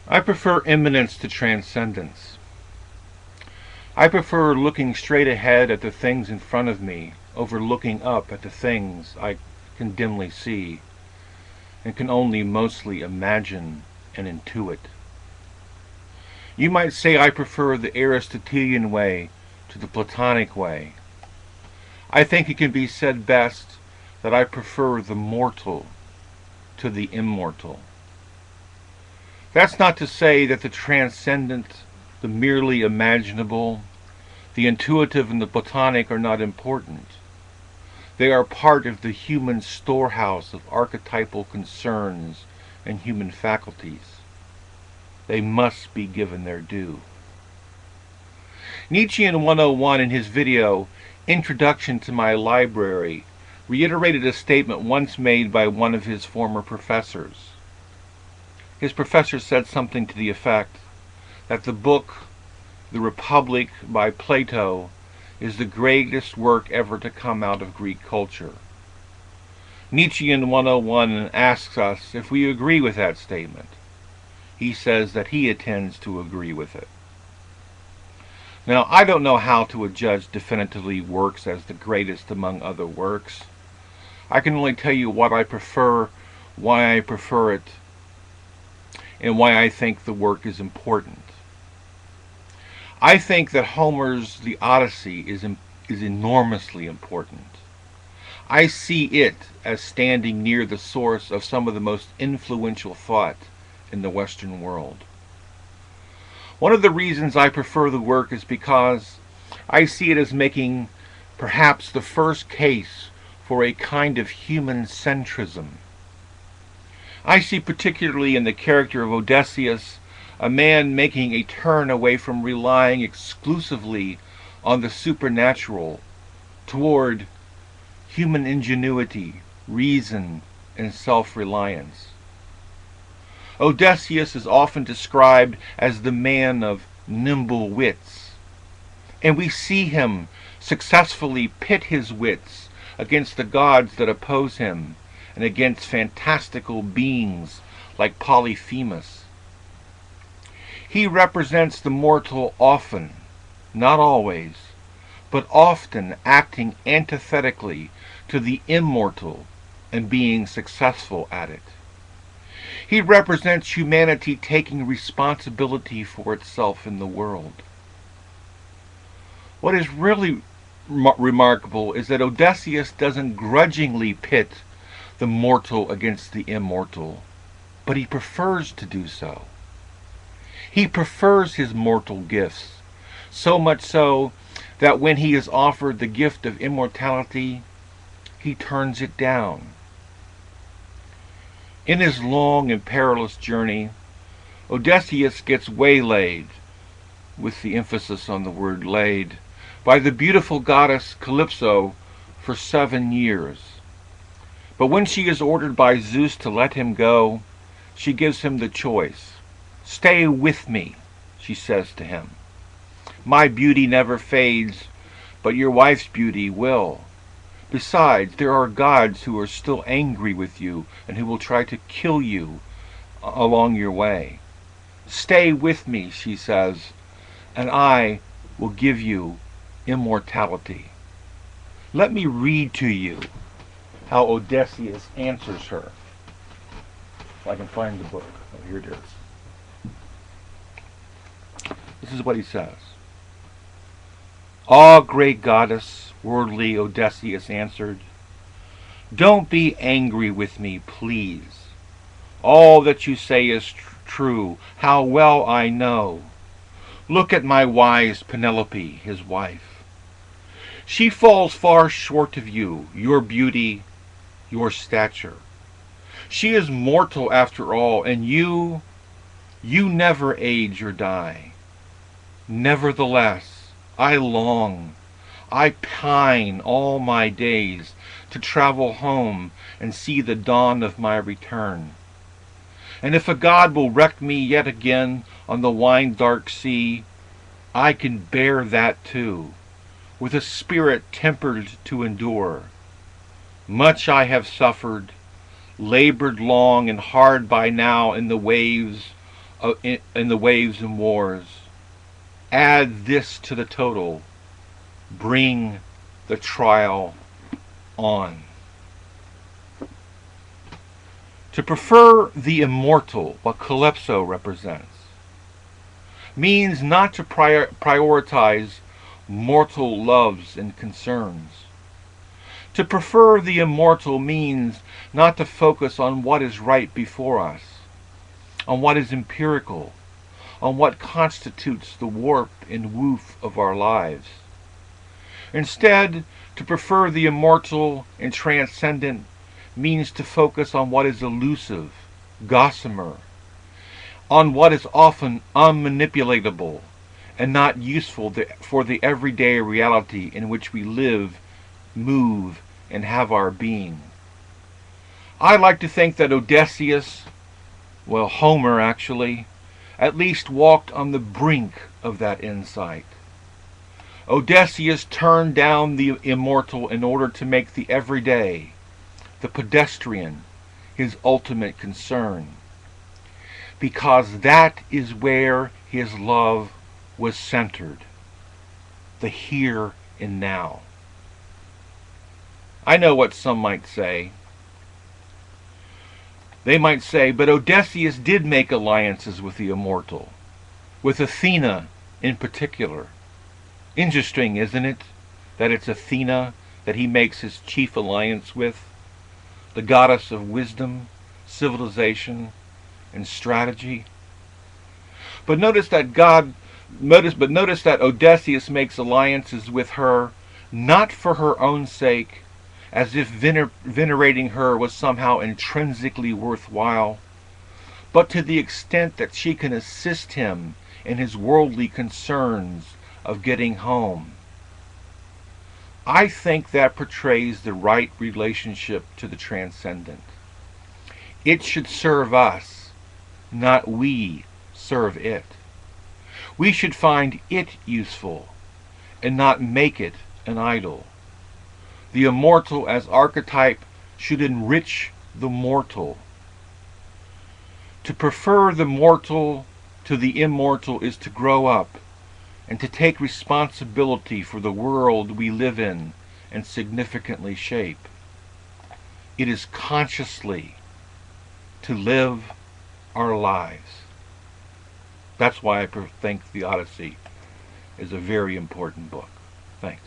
I prefer immanence to transcendence. I prefer looking straight ahead at the things in front of me over looking up at the things I can dimly see and can only mostly imagine and intuit. You might say I prefer the Aristotelian way to the Platonic way. I think it can be said best that I prefer the mortal to the immortal. That's not to say that the transcendent, the merely imaginable, the intuitive and the Platonic are not important. They are part of the human storehouse of archetypal concerns and human faculties. They must be given their due. Nietzschean 101 in his video, Introduction to My Library, reiterated a statement once made by one of his former professors. His professor said something to the effect that the book, The Republic by Plato, is the greatest work ever to come out of Greek culture. Nietzschean 101 asks us if we agree with that statement. He says that he intends to agree with it. Now, I don't know how to adjudge definitively works as the greatest among other works. I can only tell you what I prefer, why I prefer it, and why I think the work is important. I think that Homer's The Odyssey is enormously important. I see it as standing near the source of some of the most influential thought in the Western world. One of the reasons I prefer the work is because I see it as making perhaps the first case for a kind of human centrism. I see particularly in the character of Odysseus a man making a turn away from relying exclusively on the supernatural toward human ingenuity, reason, and self-reliance. Odysseus is often described as the man of nimble wits, and we see him successfully pit his wits against the gods that oppose him and against fantastical beings like Polyphemus. He represents the mortal often, not always, but often acting antithetically to the immortal and being successful at it. He represents humanity taking responsibility for itself in the world. What is really remarkable is that Odysseus doesn't grudgingly pit the mortal against the immortal, but he prefers to do so. He prefers his mortal gifts, so much so that when he is offered the gift of immortality, he turns it down. In his long and perilous journey, Odysseus gets waylaid, with the emphasis on the word laid, by the beautiful goddess Calypso for 7 years. But when she is ordered by Zeus to let him go, she gives him the choice. "Stay with me," she says to him. "My beauty never fades, but your wife's beauty will. Besides, there are gods who are still angry with you and who will try to kill you along your way. Stay with me," she says, "and I will give you immortality." Let me read to you how Odysseus answers her. If I can find the book. Oh, here it is. This is what he says. "Ah, great goddess," worldly Odysseus answered, "don't be angry with me, please. All that you say is true, how well I know. Look at my wise Penelope, his wife. She falls far short of you, your beauty, your stature. She is mortal after all, and you never age or die. Nevertheless, I long, I pine all my days to travel home and see the dawn of my return. And if a god will wreck me yet again on the wine-dark sea, I can bear that too, with a spirit tempered to endure. Much I have suffered, labored long and hard by now in the waves in the waves and wars. Add this to the total. Bring the trial on. To prefer the immortal, what Calypso represents, means not to prioritize mortal loves and concerns. To prefer the immortal means not to focus on what is right before us, on what is empirical, on what constitutes the warp and woof of our lives. Instead, to prefer the immortal and transcendent means to focus on what is elusive, gossamer, on what is often unmanipulatable and not useful for the everyday reality in which we live, move, and have our being. I like to think that Odysseus, well, Homer actually, at least walked on the brink of that insight. Odysseus turned down the immortal in order to make the everyday, the pedestrian, his ultimate concern, because that is where his love was centered, the here and now. I know what some might say. They might say, but Odysseus did make alliances with the immortal, with Athena in particular. Interesting, isn't it, that it's Athena that he makes his chief alliance with, the goddess of wisdom, civilization, and strategy. But notice that Odysseus makes alliances with her not for her own sake, as if venerating her was somehow intrinsically worthwhile, but to the extent that she can assist him in his worldly concerns of getting home. I think that portrays the right relationship to the transcendent. It should serve us, not we serve it. We should find it useful and not make it an idol. The immortal as archetype should enrich the mortal. To prefer the mortal to the immortal is to grow up and to take responsibility for the world we live in and significantly shape. It is consciously to live our lives. That's why I think the Odyssey is a very important book. Thanks.